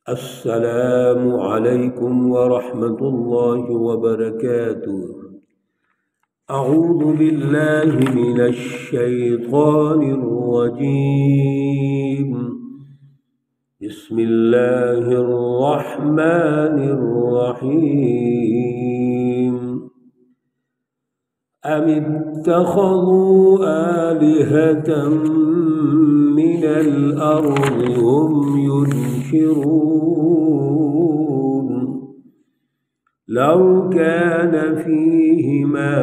السلام عليكم ورحمة الله وبركاته. أعوذ بالله من الشيطان الرجيم. بسم الله الرحمن الرحيم. أم اتخذوا آلهة من الأرض هم ينشرون لو كان فيهما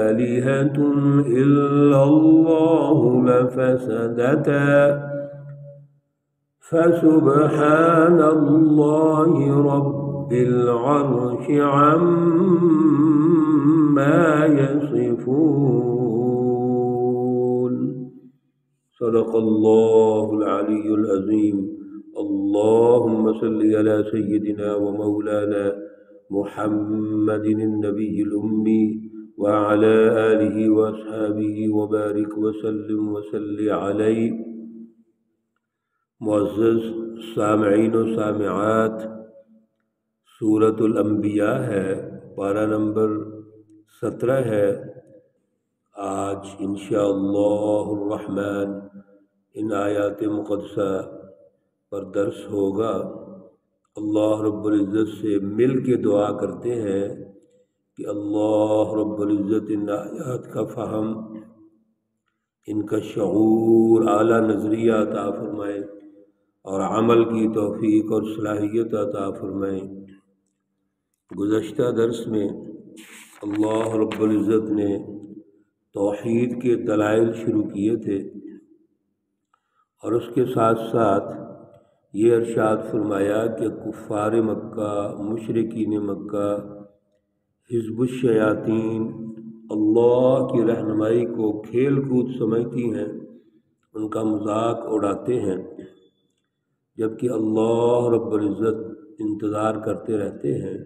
آلهة إلا الله لفسدتا فسبحان الله رب العرش عما يصفون. صدق الله العلي العظيم. اللهم صل على سيدنا ومولانا محمد النبي الأمي وعلى آله وأصحابه وبارك وسلم وصل عليه. معزز سامعین و سامعات، سورۃ الانبیاء ہے، پارہ نمبر 17 ہے۔ آج انشاءاللہ الرحمن ان آیات مقدسہ پر درس ہوگا۔ اللہ رب العزت سے مل کے دعا کرتے ہیں کہ اللہ رب العزت ان آیات کا فہم، ان کا شعور، اعلیٰ نظریہ عطا فرمائے اور عمل کی توفیق اور صلاحیت عطا فرمائے۔ گزشتہ درس میں اللہ رب العزت نے توحید کے دلائل شروع کیے تھے اور اس کے ساتھ ساتھ یہ ارشاد فرمایا کہ کفار مکہ، مشرکین مکہ، حزب الشیاطین اللہ کی رہنمائی کو کھیل کود سمجھتی ہیں، ان کا مذاق اڑاتے ہیں، جبکہ اللہ رب العزت انتظار کرتے رہتے ہیں۔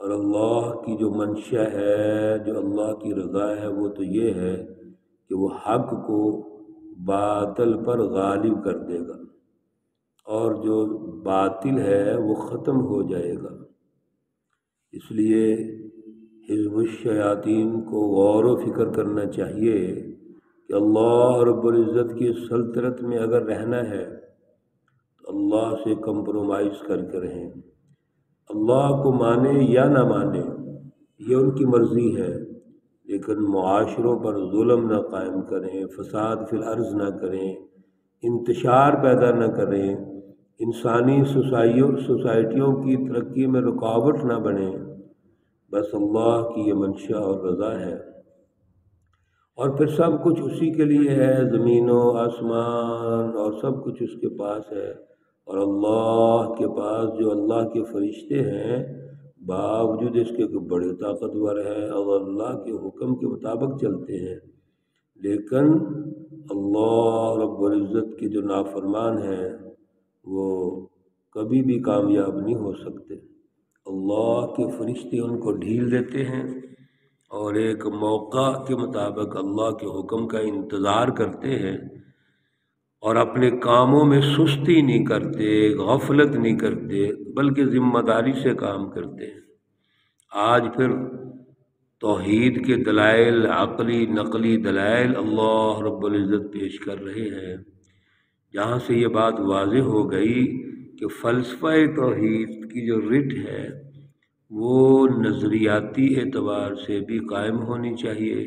اور اللہ کی جو منشا ہے، جو اللہ کی رضا ہے، وہ تو یہ ہے کہ وہ حق کو باطل پر غالب کر دے گا اور جو باطل ہے وہ ختم ہو جائے گا۔ اس لیے حزب الشیاطین کو غور و فکر کرنا چاہیے کہ اللہ رب العزت کی سلطنت میں اگر رہنا ہے تو اللہ سے کمپرومائز کر کے رہیں۔ اللہ کو مانے یا نہ مانے یہ ان کی مرضی ہے، لیکن معاشروں پر ظلم نہ قائم کریں، فساد فی الارض نہ کریں، انتشار پیدا نہ کریں، انسانی سوسائٹیوں کی ترقی میں رکاوٹ نہ بنیں۔ بس اللہ کی یہ منشا اور رضا ہے، اور پھر سب کچھ اسی کے لیے ہے، زمین و آسمان اور سب کچھ اس کے پاس ہے۔ اور اللہ کے پاس جو اللہ کے فرشتے ہیں، باوجود اس کے کہ بڑے طاقتور ہیں اور اللہ کے حکم کے مطابق چلتے ہیں، لیکن اللہ رب العزت کے جو نافرمان ہیں وہ کبھی بھی کامیاب نہیں ہو سکتے۔ اللہ کے فرشتے ان کو ڈھیل دیتے ہیں اور ایک موقع کے مطابق اللہ کے حکم کا انتظار کرتے ہیں اور اپنے کاموں میں سستی نہیں کرتے، غفلت نہیں کرتے، بلکہ ذمہ داری سے کام کرتے ہیں۔ آج پھر توحید کے دلائل، عقلی نقلی دلائل اللہ رب العزت پیش کر رہے ہیں، جہاں سے یہ بات واضح ہو گئی کہ فلسفہ توحید کی جو رٹ ہے وہ نظریاتی اعتبار سے بھی قائم ہونی چاہیے،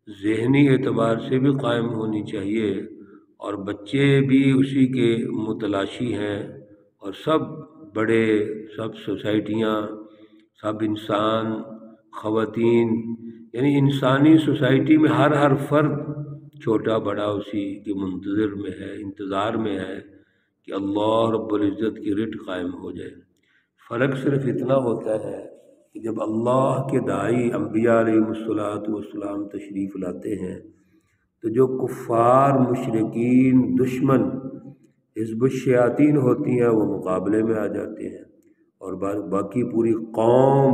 ذہنی اعتبار سے بھی قائم ہونی چاہیے، اور بچے بھی اسی کے متلاشی ہیں، اور سب بڑے، سب سوسائٹیاں، سب انسان، خواتین، یعنی انسانی سوسائٹی میں ہر فرد چھوٹا بڑا اسی کے منتظر میں ہے، انتظار میں ہے کہ اللہ رب العزت کی رٹ قائم ہو جائے۔ فرق صرف اتنا ہوتا ہے کہ جب اللہ کے داعی انبیاء علیہ السلام تشریف لاتے ہیں تو جو کفار، مشرکین، دشمن، حزب الشیاطین ہوتی ہیں وہ مقابلے میں آ جاتے ہیں، اور باقی پوری قوم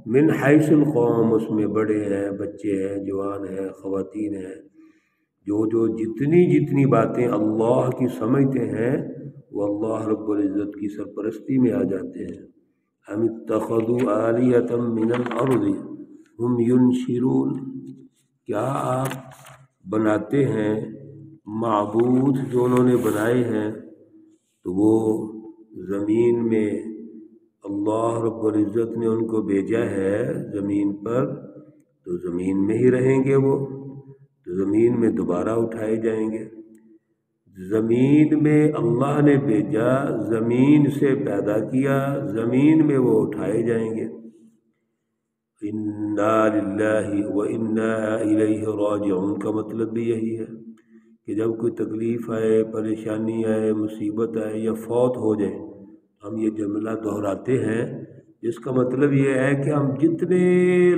من حیث القوم، اس میں بڑے ہیں، بچے ہیں، جوان ہیں، خواتین ہیں، جو جتنی باتیں اللہ کی سمجھتے ہیں وہ اللہ رب العزت کی سرپرستی میں آ جاتے ہیں۔ ام اتخذوا آلیۃ من الارض ہم ینشرون، کیا آپ بناتے ہیں معبود جو انہوں نے بنائے ہیں تو وہ زمین میں اللہ رب العزت نے ان کو بھیجا ہے زمین پر، تو زمین میں ہی رہیں گے وہ، تو زمین میں دوبارہ اٹھائے جائیں گے۔ زمین میں اللہ نے بھیجا، زمین سے پیدا کیا، زمین میں وہ اٹھائے جائیں گے۔ انا للہ و انا الیہ راجعون کا مطلب بھی یہی ہے کہ جب کوئی تکلیف آئے، پریشانی آئے، مصیبت آئے یا فوت ہو جائے، ہم یہ جملہ دہراتے ہیں، جس کا مطلب یہ ہے کہ ہم جتنے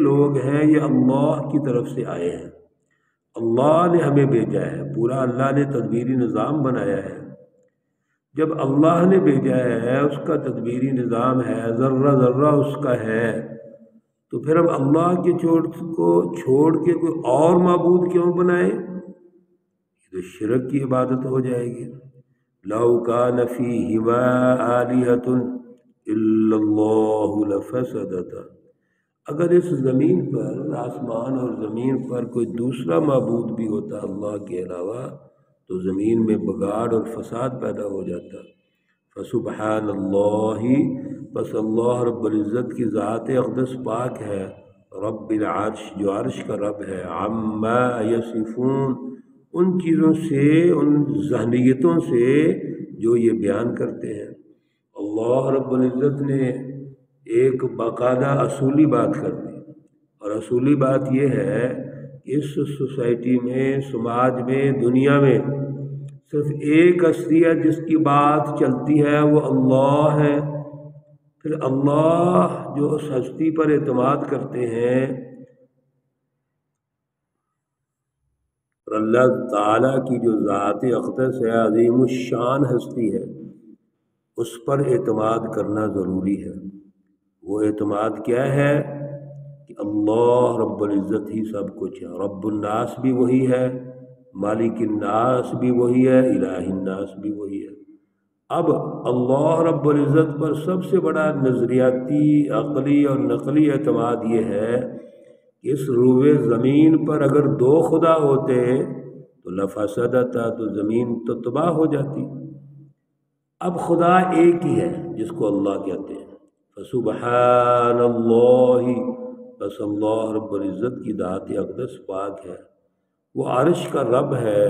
لوگ ہیں یہ اللہ کی طرف سے آئے ہیں، اللہ نے ہمیں بھیجا ہے، پورا اللہ نے تدبیری نظام بنایا ہے۔ جب اللہ نے بھیجا ہے، اس کا تدبیری نظام ہے، ذرہ ذرہ اس کا ہے، تو پھر ہم اللہ کے چھوڑ کے کوئی اور معبود کیوں بنائیں؟ یہ تو شرک کی عبادت ہو جائے گی۔ لو کان فیہما آلہۃ الا اللہ لفسدتا، اگر اس زمین پر، آسمان اور زمین پر کوئی دوسرا معبود بھی ہوتا اللہ کے علاوہ تو زمین میں بگاڑ اور فساد پیدا ہو جاتا۔ فسبحان اللہ، بس اللہ رب العزت کی ذات اقدس پاک ہے، رب العرش جو عرش کا رب ہے، عما یصفون ان چیزوں سے، ان ذہنیتوں سے جو یہ بیان کرتے ہیں۔ اللہ رب العزت نے ایک باقاعدہ اصولی بات کر دی، اور اصولی بات یہ ہے کہ اس سوسائٹی میں، سماج میں، دنیا میں صرف ایک ہستی ہے جس کی بات چلتی ہے، وہ اللہ ہے۔ پھر اللہ جو اس ہستی پر اعتماد کرتے ہیں، اور اللہ تعالیٰ کی جو ذات اقدس ہے، عظیم الشان ہستی ہے، اس پر اعتماد کرنا ضروری ہے۔ وہ اعتماد کیا ہے کہ اللہ رب العزت ہی سب کچھ ہے، رب الناس بھی وہی ہے، مالک الناس بھی وہی ہے، الہ الناس بھی وہی ہے۔ اب اللہ رب العزت پر سب سے بڑا نظریاتی، عقلی اور نقلی اعتماد یہ ہے کہ اس روئے زمین پر اگر دو خدا ہوتے تو لفسدتا، تو زمین تو تباہ ہو جاتی۔ اب خدا ایک ہی ہے جس کو اللہ کہتے ہیں، فسبحان اللہ، بس اللہ رب العزت کی ذات اقدس پاک ہے، وہ عرش کا رب ہے۔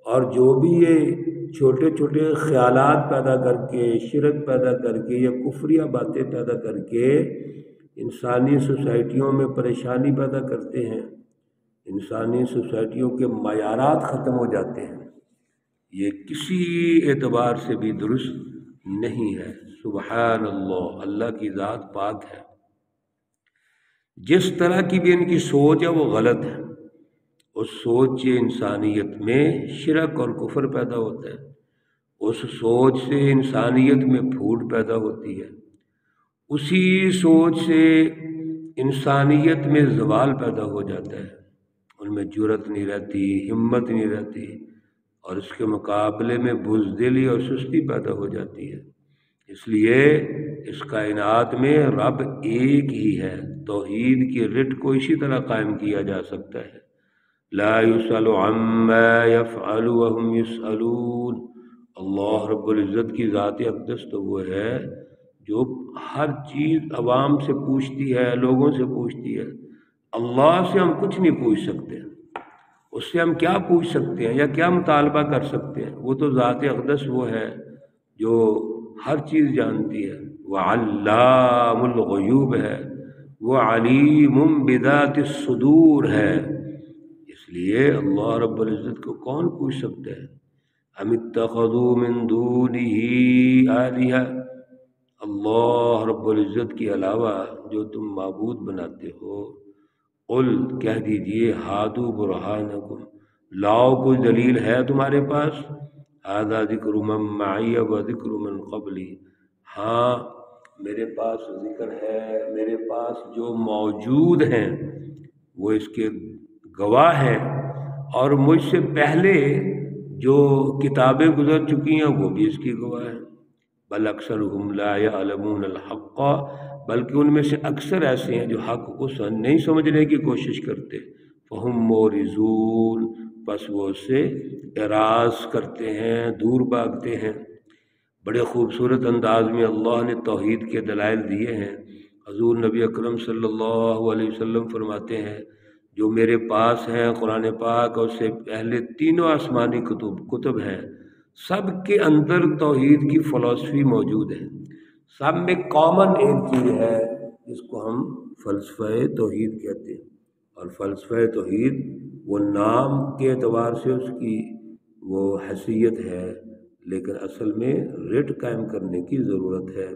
اور جو بھی یہ چھوٹے چھوٹے خیالات پیدا کر کے، شرک پیدا کر کے یا کفریہ باتیں پیدا کر کے انسانی سوسائٹیوں میں پریشانی پیدا کرتے ہیں، انسانی سوسائٹیوں کے معیارات ختم ہو جاتے ہیں، یہ کسی اعتبار سے بھی درست نہیں ہے۔ سبحان اللہ، اللہ کی ذات پاک ہے۔ جس طرح کی بھی ان کی سوچ ہے وہ غلط ہے، اس سوچ سے انسانیت میں شرک اور کفر پیدا ہوتا ہے، اس سوچ سے انسانیت میں پھوٹ پیدا ہوتی ہے، اسی سوچ سے انسانیت میں زوال پیدا ہو جاتا ہے، ان میں جرأت نہیں رہتی، ہمت نہیں رہتی، اور اس کے مقابلے میں بزدلی اور سستی پیدا ہو جاتی ہے۔ اس لیے اس کائنات میں رب ایک ہی ہے، توحید کی رٹ کو اسی طرح قائم کیا جا سکتا ہے۔ لا یسأل عما یفعل وهم یسألون، اللہ رب العزت کی ذات اقدس تو وہ ہے جو ہر چیز عوام سے پوچھتی ہے، لوگوں سے پوچھتی ہے۔ اللہ سے ہم کچھ نہیں پوچھ سکتے، اس سے ہم کیا پوچھ سکتے ہیں یا کیا مطالبہ کر سکتے ہیں؟ وہ تو ذات اقدس وہ ہے جو ہر چیز جانتی ہے، وہ علام الغیوب ہے، وہ علیم بذات الصدور ہے۔ اس لیے اللہ رب العزت کو کون پوچھ سکتا ہے؟ ام اتخذوا من دونہ آلہۃ، اللہ رب العزت کے علاوہ جو تم معبود بناتے ہو، قل کہہ دیجئے، ہادو برہانکم، لاؤ کوئی دلیل ہے تمہارے پاس، ھذا ذکر من معی و ذکر من قبلی، ہاں میرے پاس ذکر ہے، میرے پاس جو موجود ہیں وہ اس کے گواہ ہیں، اور مجھ سے پہلے جو کتابیں گزر چکی ہیں وہ بھی اس کی گواہ ہیں۔ بل اکثرهم لا یعلمون الحق، بلکہ ان میں سے اکثر ایسے ہیں جو حق کو نہیں سمجھنے کی کوشش کرتے۔ فہم مورزون، بس وہ اس سے اعراض کرتے ہیں، دور بھاگتے ہیں۔ بڑے خوبصورت انداز میں اللہ نے توحید کے دلائل دیے ہیں۔ حضور نبی اکرم صلی اللہ علیہ وسلم فرماتے ہیں جو میرے پاس ہیں قرآن پاک اور اس سے پہلے تینوں آسمانی کتب ہیں، سب کے اندر توحید کی فلسفی موجود ہے۔ سب میں کامن ایک چیز ہے جس کو ہم فلسفہ توحید کہتے ہیں، اور فلسفہ توحید وہ نام کے اعتبار سے اس کی وہ حیثیت ہے، لیکن اصل میں رٹ قائم کرنے کی ضرورت ہے۔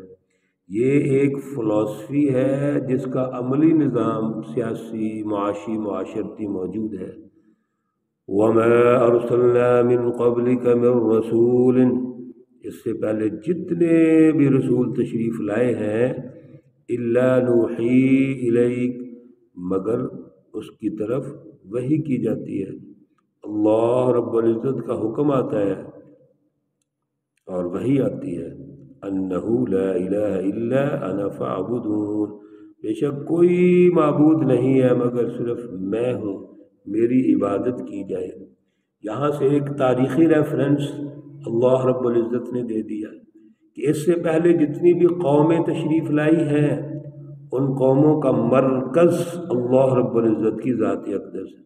یہ ایک فلسفی ہے جس کا عملی نظام سیاسی، معاشی، معاشرتی موجود ہے۔ وَمَا أَرْسَلْنَا مِن قَبْلِكَ مِن رَّسُولٍ، اس سے پہلے جتنے بھی رسول تشریف لائے ہیں، إِلَّا نُوحِي إِلَيْكَ، مگر اس کی طرف وحی کی جاتی ہے۔ اللہ رب العزت کا حکم آتا ہے اور وحی آتی ہے، انہ لا الہ الا انا فاعبدون، بے شک کوئی معبود نہیں ہے مگر صرف میں ہوں، میری عبادت کی جائے۔ یہاں سے ایک تاریخی ریفرنس اللہ رب العزت نے دے دیا کہ اس سے پہلے جتنی بھی قومیں تشریف لائی ہیں ان قوموں کا مرکز اللہ رب العزت کی ذات اقدس ہے،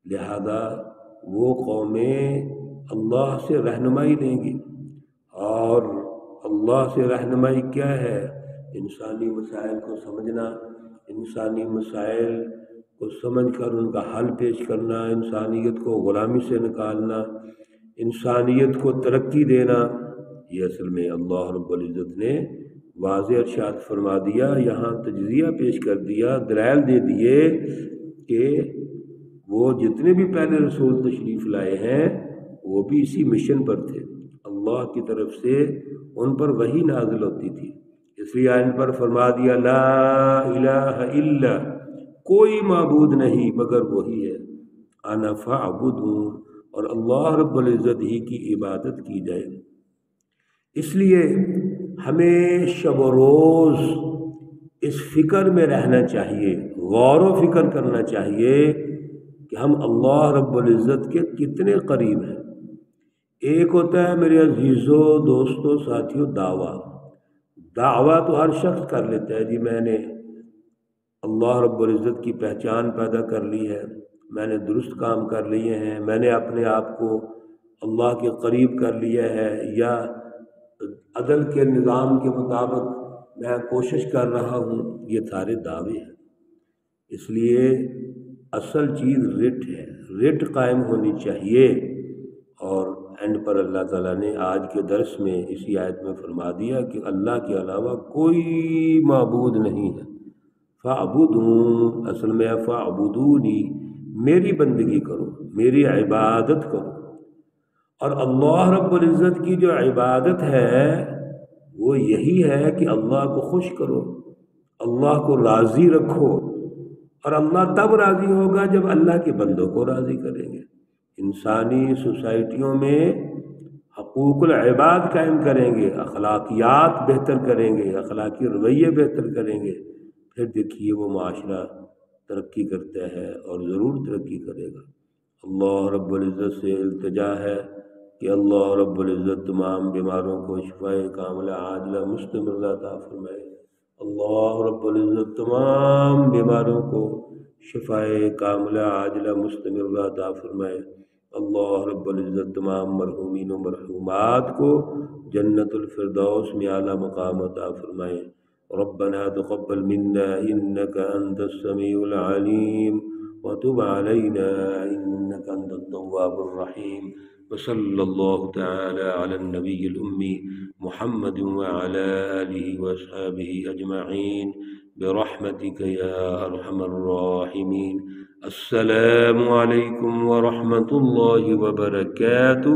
لہذا وہ قومیں اللہ سے رہنمائی لیں گی، اور اللہ سے رہنمائی کیا ہے؟ انسانی مسائل کو سمجھنا، انسانی مسائل کو سمجھ کر ان کا حل پیش کرنا، انسانیت کو غلامی سے نکالنا، انسانیت کو ترقی دینا۔ یہ اصل میں اللہ رب العزت نے واضح ارشاد فرما دیا، یہاں تجزیہ پیش کر دیا، دلائل دے دیے کہ وہ جتنے بھی پہلے رسول تشریف لائے ہیں وہ بھی اسی مشن پر تھے، اللہ کی طرف سے ان پر وحی نازل ہوتی تھی، اس لیے ان پر فرما دیا لا الہ الا، کوئی معبود نہیں مگر وہی ہے، انا فاعبدون، اور اللہ رب العزت ہی کی عبادت کی جائے۔ اس لیے ہمیں شب و روز اس فکر میں رہنا چاہیے، غور و فکر کرنا چاہیے کہ ہم اللہ رب العزت کے کتنے قریب ہیں۔ ایک ہوتا ہے میرے عزیزوں، دوستوں، ساتھیوں، دعویٰ تو ہر شخص کر لیتا ہے، جی میں نے اللہ رب العزت کی پہچان پیدا کر لی ہے، میں نے درست کام کر لیے ہیں، میں نے اپنے آپ کو اللہ کے قریب کر لیا ہے، یا عدل کے نظام کے مطابق میں کوشش کر رہا ہوں، یہ سارے دعوے ہیں۔ اس لیے اصل چیز رٹ ہے، رٹ قائم ہونی چاہیے۔ اور اینڈ پر اللہ تعالیٰ نے آج کے درس میں اسی آیت میں فرما دیا کہ اللہ کے علاوہ کوئی معبود نہیں ہے، فاعبدون، اصل میں فاعبدونی، میری بندگی کرو، میری عبادت کرو۔ اور اللہ رب العزت کی جو عبادت ہے وہ یہی ہے کہ اللہ کو خوش کرو، اللہ کو راضی رکھو، اور اللہ تب راضی ہوگا جب اللہ کے بندوں کو راضی کریں گے۔ انسانی سوسائٹیوں میں حقوق العباد قائم کریں گے، اخلاقیات بہتر کریں گے، اخلاقی رویے بہتر کریں گے، پھر دیکھیے وہ معاشرہ ترقی کرتا ہے اور ضرور ترقی کرے گا۔ اللہ رب العزت سے التجا ہے کہ اللہ رب العزت تمام بیماروں کو شفائے کاملہ عاجلہ مستمرہ عطا فرمائے۔ اللہ رب العزت تمام بیماروں کو شفائے کاملہ عاجلہ مستمرہ عطا فرمائے۔ اللہ رب العزت تمام مرحومین و مرحومات کو جنت الفردوس میں اعلیٰ مقام عطا فرمائے۔ ربنا تقبل منا انك انت السميع العليم وتب علينا انك انت التواب الرحيم، وصلى الله تعالى على النبي الأمي محمد وعلى آله وأصحابه أجمعين برحمتك يا أرحم الراحمين۔ السلام عليكم ورحمة الله وبركاته۔